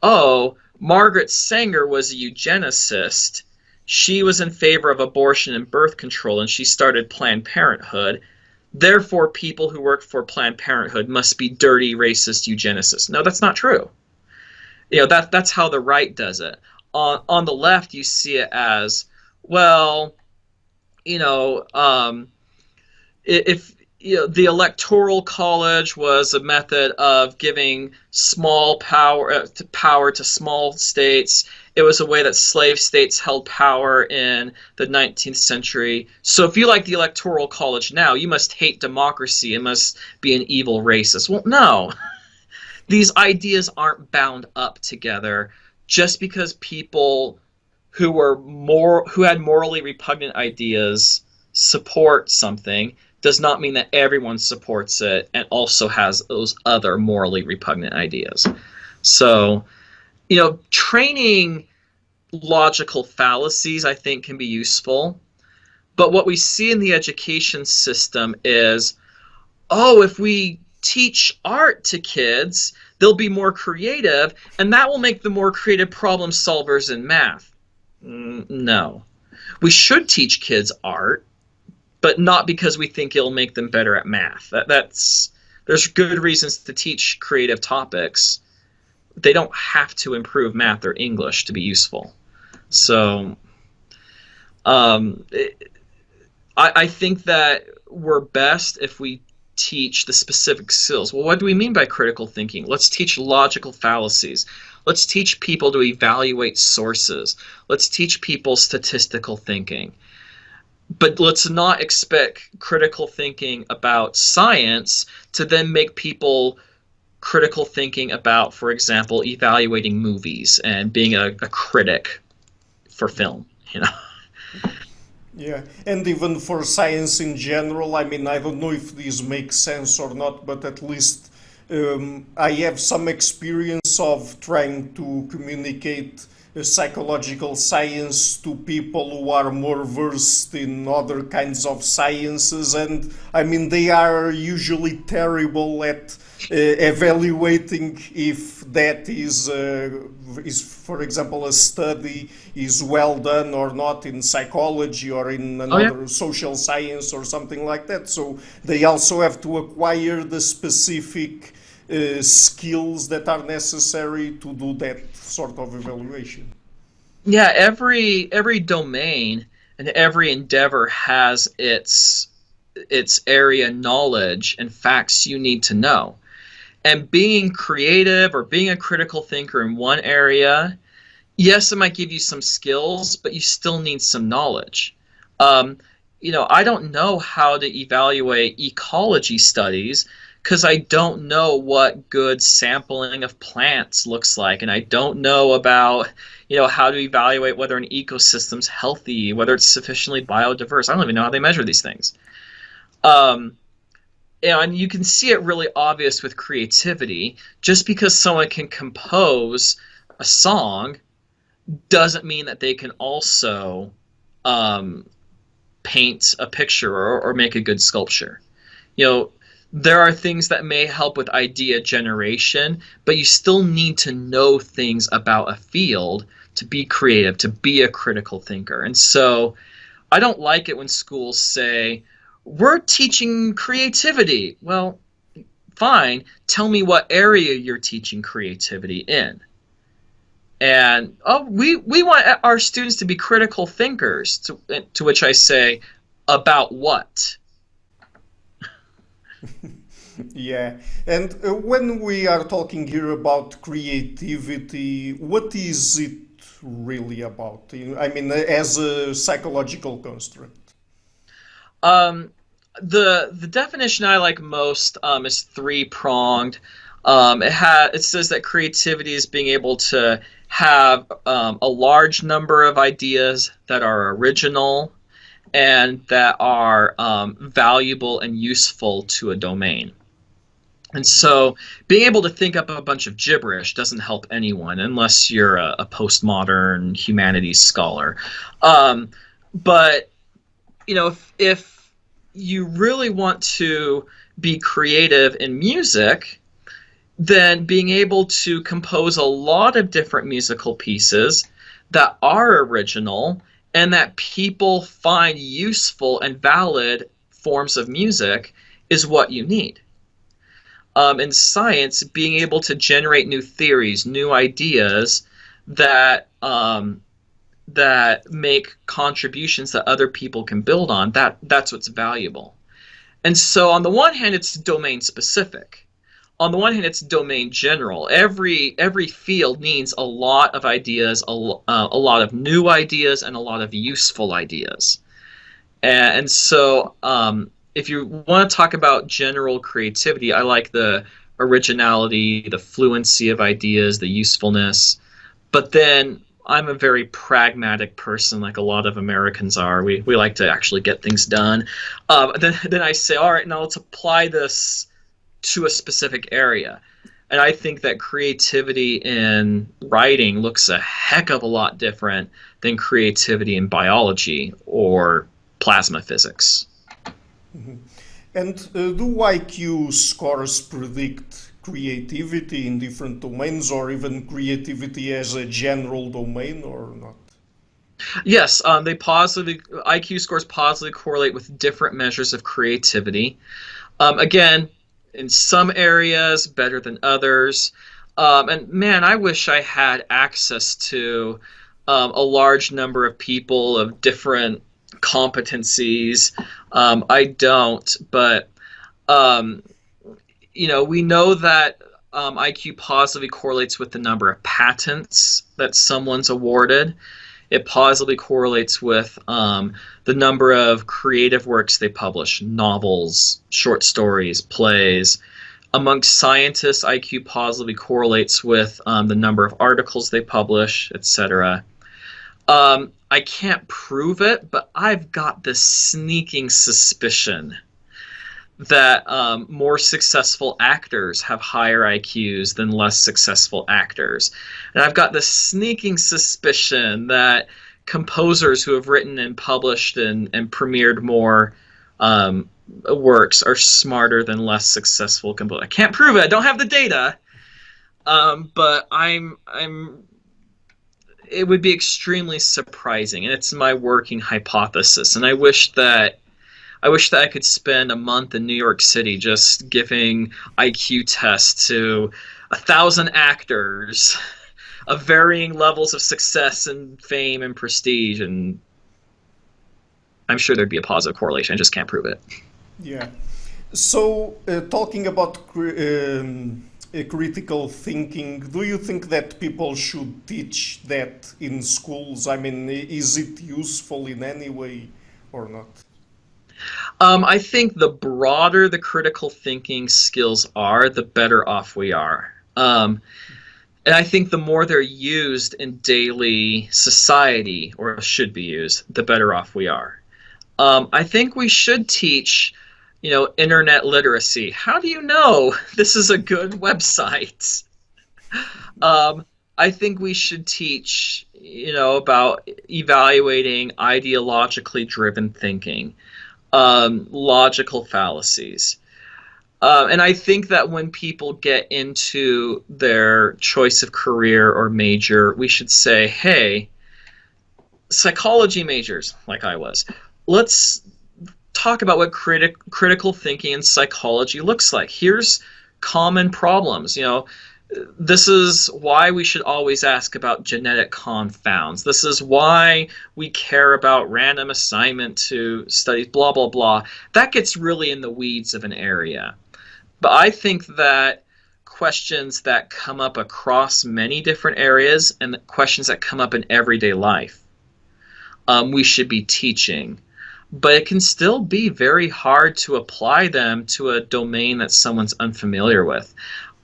Oh, Margaret Sanger was a eugenicist. She was in favor of abortion and birth control, and she started Planned Parenthood. Therefore, people who work for Planned Parenthood must be dirty, racist eugenicists. No, that's not true. That's how the right does it. On the left, you see it as, well, if the electoral college was a method of giving small power to small states. It was a way that slave states held power in the 19th century. So if you like the electoral college now, you must hate democracy and must be an evil racist. Well, no. These ideas aren't bound up together just because people who had morally repugnant ideas support something does not mean that everyone supports it and also has those other morally repugnant ideas. So, training logical fallacies, I think, can be useful. But what we see in the education system is, if we teach art to kids, they'll be more creative, and that will make them more creative problem solvers in math. No. We should teach kids art, but not because we think it'll make them better at math. There's good reasons to teach creative topics. They don't have to improve math or English to be useful. So I think that we're best if we teach the specific skills. Well, what do we mean by critical thinking? Let's teach logical fallacies. Let's teach people to evaluate sources. Let's teach people statistical thinking. But let's not expect critical thinking about science to then make people critical thinking about, for example, evaluating movies and being a critic for film, Yeah, and even for science in general, I mean, I don't know if this makes sense or not, but at least I have some experience of trying to communicate psychological science to people who are more versed in other kinds of sciences, and I mean, they are usually terrible at evaluating if that is, for example, a study is well done or not in psychology or in Oh yeah. another social science or something like that. So they also have to acquire the specific skills that are necessary to do that sort of evaluation. Yeah, every domain and every endeavor has its area knowledge and facts you need to know. And being creative or being a critical thinker in one area, yes, it might give you some skills, but you still need some knowledge. I don't know how to evaluate ecology studies because I don't know what good sampling of plants looks like, and I don't know about, how to evaluate whether an ecosystem's healthy, whether it's sufficiently biodiverse. I don't even know how they measure these things. Um, and you can see it really obvious with creativity. Just because someone can compose a song doesn't mean that they can also um, paint a picture or make a good sculpture. You know, there are things that may help with idea generation, but you still need to know things about a field to be creative, to be a critical thinker. And so I don't like it when schools say, we're teaching creativity. Well, fine. Tell me what area you're teaching creativity in. And, oh, we want our students to be critical thinkers, to which I say, about what? Yeah, and when we are talking here about creativity, what is it really about? I mean, as a psychological construct. Um, the definition I like most is three pronged. It says that creativity is being able to have a large number of ideas that are original and that are valuable and useful to a domain. And so being able to think up a bunch of gibberish doesn't help anyone unless you're a postmodern humanities scholar. Um, but if you really want to be creative in music, then being able to compose a lot of different musical pieces that are original and that people find useful and valid forms of music is what you need. In science, being able to generate new theories, new ideas that that make contributions that other people can build on, that's what's valuable. And so on the one hand, it's domain specific. On the one hand, it's domain general. Every field needs a lot of ideas, a lot of new ideas, and a lot of useful ideas. And so if you want to talk about general creativity, I like the originality, the fluency of ideas, the usefulness. But then I'm a very pragmatic person, like a lot of Americans are. We like to actually get things done. Then I say, all right, now let's apply this to a specific area. And I think that creativity in writing looks a heck of a lot different than creativity in biology or plasma physics. Mhm. And do IQ scores predict creativity in different domains or even creativity as a general domain or not? Yes, they positively IQ scores positively correlate with different measures of creativity. Again, in some areas better than others. And man, I wish I had access to a large number of people of different competencies. I don't, but um, we know that IQ positively correlates with the number of patents that someone's awarded. It positively correlates with the number of creative works they publish, novels, short stories, plays. Amongst scientists, IQ positively correlates with the number of articles they publish, etc. I can't prove it, but I've got this sneaking suspicion that more successful actors have higher IQs than less successful actors. And I've got this sneaking suspicion that composers who have written and published and premiered more works are smarter than less successful composers. I can't prove it. I don't have the data. But it would be extremely surprising, and it's my working hypothesis. And I wish that I could spend a month in New York City just giving IQ tests to 1,000 actors of varying levels of success and fame and prestige, and I'm sure there'd be a positive correlation. I just can't prove it. Yeah. So, talking about critical thinking, do you think that people should teach that in schools? I mean, is it useful in any way or not? I think the broader the critical thinking skills are, the better off we are. And I think the more they're used in daily society, or should be used, the better off we are. I think we should teach, internet literacy. How do you know this is a good website? I think we should teach, about evaluating ideologically driven thinking, logical fallacies. And I think that when people get into their choice of career or major, we should say, hey, psychology majors, like I was, let's talk about what critical thinking in psychology looks like. Here's common problems. This is why we should always ask about genetic confounds. This is why we care about random assignment to studies, blah, blah, blah. That gets really in the weeds of an area. But I think that questions that come up across many different areas and questions that come up in everyday life, we should be teaching. But it can still be very hard to apply them to a domain that someone's unfamiliar with.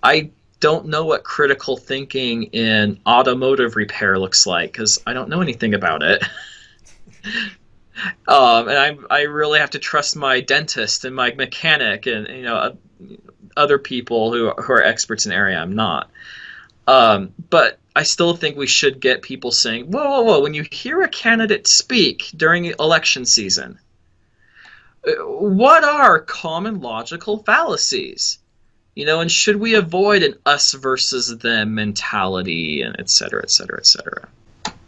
I don't know what critical thinking in automotive repair looks like because I don't know anything about it. And I really have to trust my dentist and my mechanic and other people who are experts in the area. I'm not. But I still think we should get people saying, whoa, whoa, whoa, when you hear a candidate speak during election season, what are common logical fallacies? And should we avoid an us versus them mentality, and et cetera, et cetera, et cetera.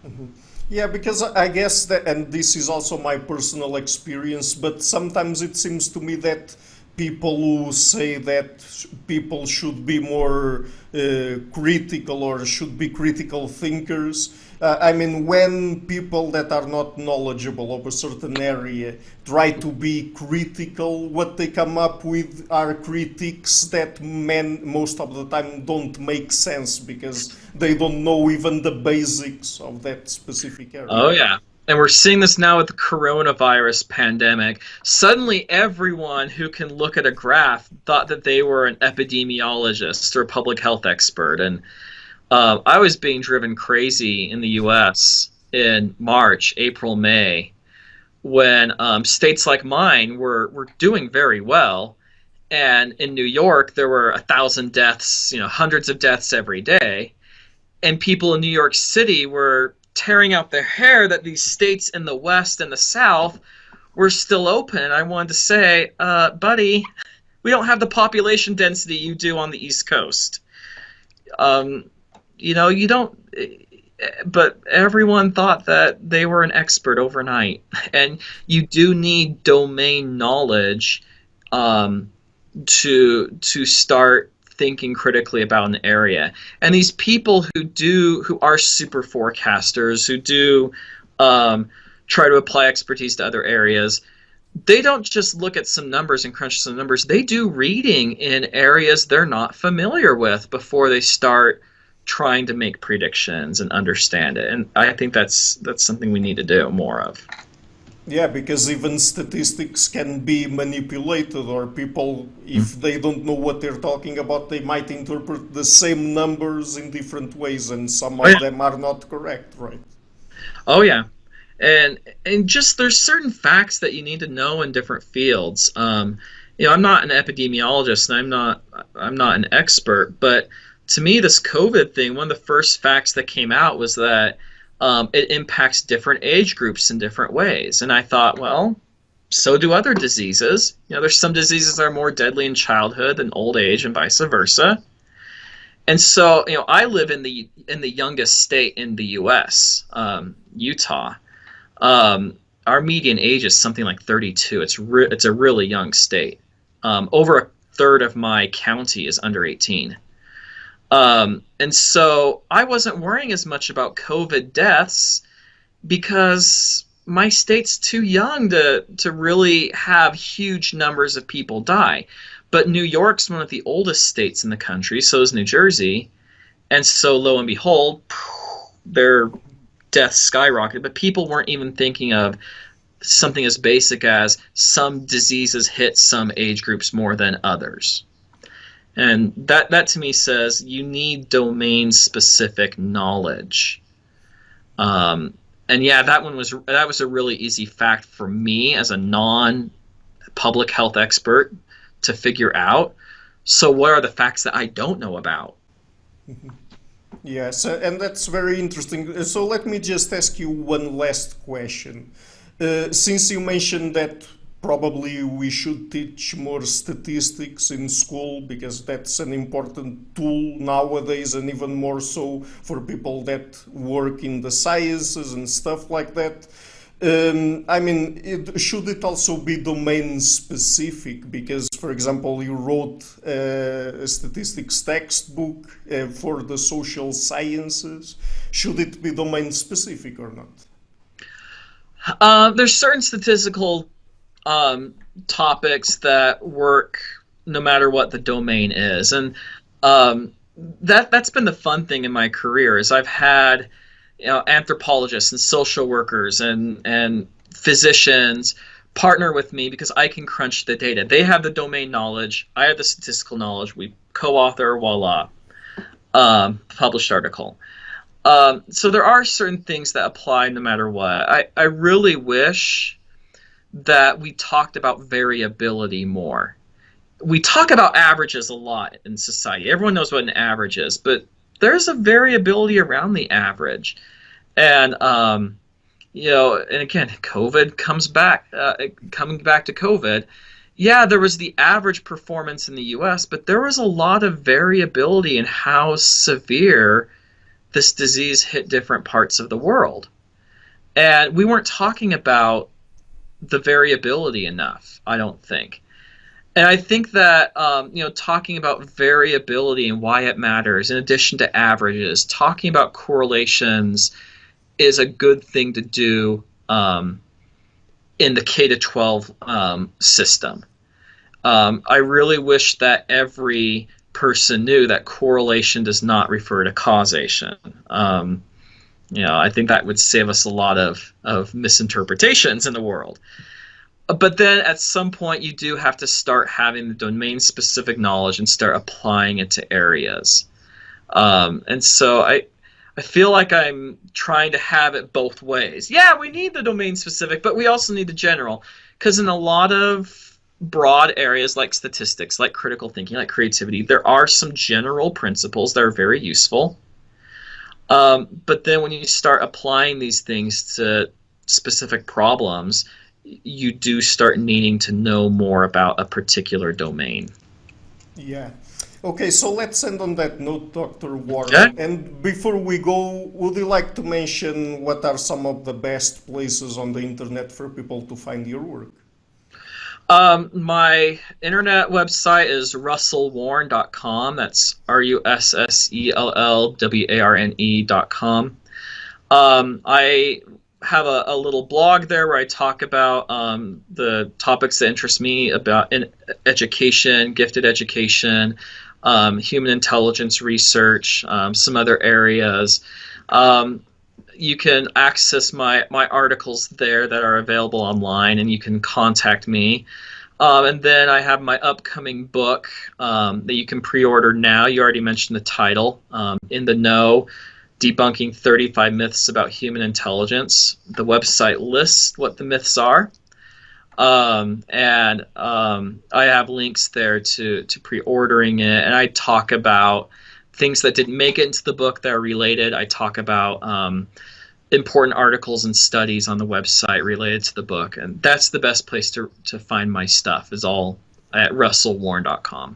Mm-hmm. Yeah, because I guess that, and this is also my personal experience, but sometimes it seems to me that people who say that people should be more critical or should be critical thinkers. I mean, when people that are not knowledgeable of a certain area try to be critical, what they come up with are critiques that most of the time don't make sense because they don't know even the basics of that specific area. Oh, yeah. And we're seeing this now with the coronavirus pandemic. Suddenly, everyone who can look at a graph thought that they were an epidemiologist or a public health expert. And I was being driven crazy in the U.S. in March, April, May, when states like mine were doing very well. And in New York, there were 1,000 deaths, hundreds of deaths every day. And people in New York City were tearing out their hair that these states in the West and the South were still open. And I wanted to say, buddy, we don't have the population density you do on the East Coast. You don't, but everyone thought that they were an expert overnight. And you do need domain knowledge to start thinking critically about an area. And these people who are super forecasters, who do try to apply expertise to other areas, they don't just look at some numbers and crunch some numbers. They do reading in areas they're not familiar with before they start trying to make predictions and understand it. And I think that's something we need to do more of. Yeah, because even statistics can be manipulated, or people, if they don't know what they're talking about, they might interpret the same numbers in different ways, and some of them are not correct, right? Oh, yeah. And just there's certain facts that you need to know in different fields. I'm not an epidemiologist, and I'm not an expert, but to me, this COVID thing, one of the first facts that came out was that it impacts different age groups in different ways. And I thought, well, so do other diseases. There's some diseases that are more deadly in childhood than old age and vice versa. And so, I live in the youngest state in the U.S., Utah. Our median age is something like 32. It's a really young state. Over a third of my county is under 18. And so I wasn't worrying as much about COVID deaths because my state's too young to really have huge numbers of people die. But New York's one of the oldest states in the country, so is New Jersey. And so lo and behold, their deaths skyrocketed. But people weren't even thinking of something as basic as some diseases hit some age groups more than others. And that to me says you need domain-specific knowledge. And yeah, that was a really easy fact for me as a non-public health expert to figure out. So what are the facts that I don't know about? Yes, and that's very interesting. So let me just ask you one last question. Since you mentioned that probably we should teach more statistics in school because that's an important tool nowadays, and even more so for people that work in the sciences and stuff like that. I mean, should it also be domain specific? Because, for example, you wrote a statistics textbook for the social sciences. Should it be domain specific or not? There's certain statistical topics that work no matter what the domain is, and that's been the fun thing in my career is I've had anthropologists and social workers and physicians partner with me because I can crunch the data. They have the domain knowledge, I have the statistical knowledge. We co-author, voila, published article. So there are certain things that apply no matter what. I really wish that we talked about variability more. We talk about averages a lot in society. Everyone knows what an average is, but there's a variability around the average. And, and again, COVID comes back, coming back to COVID. Yeah, there was the average performance in the US, but there was a lot of variability in how severe this disease hit different parts of the world. And we weren't talking about the variability enough, I don't think. And I think that talking about variability and why it matters, in addition to averages, talking about correlations is a good thing to do in the K-12 system. I really wish that every person knew that correlation does not refer to causation. I think that would save us a lot of misinterpretations in the world. But then at some point you do have to start having the domain-specific knowledge and start applying it to areas. And so I feel like I'm trying to have it both ways. Yeah, we need the domain-specific, but we also need the general. Because in a lot of broad areas like statistics, like critical thinking, like creativity, there are some general principles that are very useful. But then when you start applying these things to specific problems, you do start needing to know more about a particular domain. Yeah. Okay, so let's end on that note, Dr. Warne. Okay. And before we go, would you like to mention what are some of the best places on the internet for people to find your work? My internet website is russellwarne.com. That's russellwarne.com. I have a little blog there where I talk about the topics that interest me about in education, gifted education, human intelligence research, some other areas. You can access my articles there that are available online, and you can contact me. And then I have my upcoming book that you can pre-order now. You already mentioned the title, In the Know, Debunking 35 Myths About Human Intelligence. The website lists what the myths are. And I have links there to pre-ordering it. And I talk about things that didn't make it into the book that are related. I talk about important articles and studies on the website related to the book. And that's the best place to find my stuff, is all at russellwarne.com.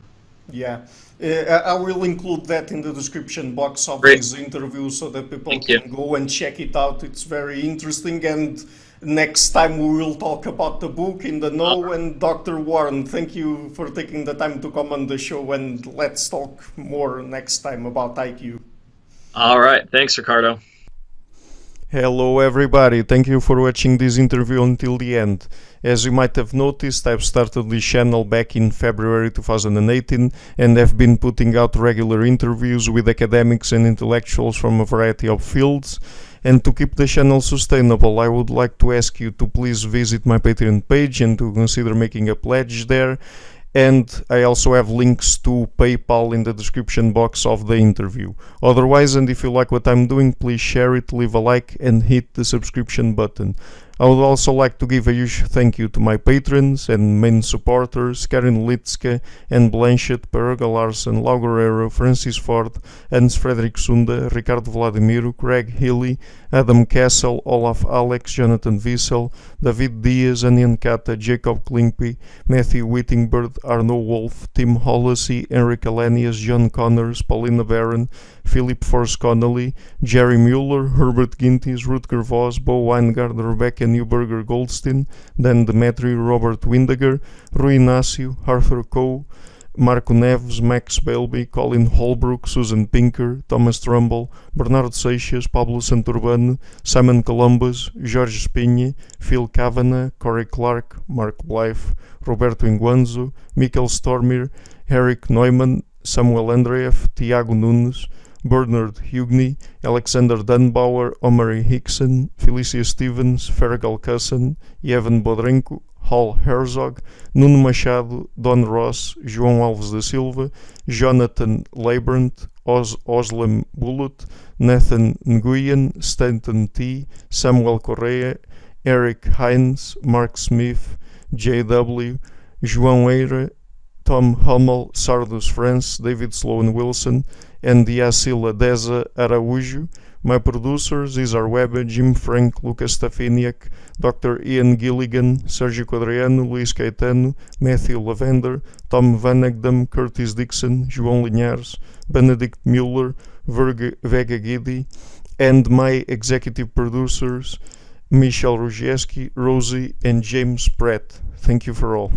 Yeah. I will include that in the description box of Great. this interview so that people Thank can you. go and check it out. It's very interesting. And next time we will talk about the book, In the Know. And Dr. Warne, thank you for taking the time to come on the show, and let's talk more next time about IQ. All right. Thanks, Ricardo. Hello everybody, thank you for watching this interview until the end. As you might have noticed, I've started this channel back in February 2018 and have been putting out regular interviews with academics and intellectuals from a variety of fields. And to keep the channel sustainable, I would like to ask you to please visit my Patreon page and to consider making a pledge there. And I also have links to PayPal in the description box of the interview. Otherwise, and if you like what I'm doing, please share it, leave a like and hit the subscription button. I would also like to give a huge thank you to my patrons and main supporters, Karen Litske and Blanchett, Perga Larsen, Lau Guerrero, Francis Ford, Hans Frederick Sunda, Ricardo Vladimiro, Greg Healy, Adam Castle, Olaf Alex, Jonathan Wiesel, David Diaz, Anian Kata, Jacob Klimpy, Matthew Whittingbird, Arno Wolf, Tim Hollacy, Enric Alenius, John Connors, Paulina Barron, Philip Force Connolly, Jerry Mueller, Herbert Gintis, Rutger Voss, Bo Weingard, Rebecca Newberger Goldstein, Dan Demetri, Robert Windiger, Rui Inácio, Arthur Coe, Marco Neves, Max Belby, Colin Holbrook, Susan Pinker, Thomas Trumbull, Bernardo Seixas, Pablo Santurbano, Simon Columbus, Jorge Espinha, Phil Kavanagh, Corey Clark, Mark Blythe, Roberto Inguanzo, Michael Stormir, Eric Neumann, Samuel Andreev, Tiago Nunes, Bernard Hugney, Alexander Dunbauer, Omari Hickson, Felicia Stevens, Fergal Cusson, Evan Bodrenko, Hal Herzog, Nuno Machado, Don Ross, João Alves da Silva, Jonathan Leibrant, Oslam Bullitt, Nathan Nguyen, Stanton T, Samuel Correa, Eric Hines, Mark Smith, J.W., João Eira, Tom Hummel, Sardus France, David Sloan Wilson, and Yacila Deza Araújo. My producers is our Weber, Jim Frank, Lucas Stafiniak, Dr. Ian Gilligan, Sergio Quadriano, Luís Caetano, Matthew Lavender, Tom Vanagdam, Curtis Dixon, João Linhares, Benedict Mueller, Vega Gidi, and my executive producers, Michel Rugieski, Rosie, and James Pratt. Thank you for all.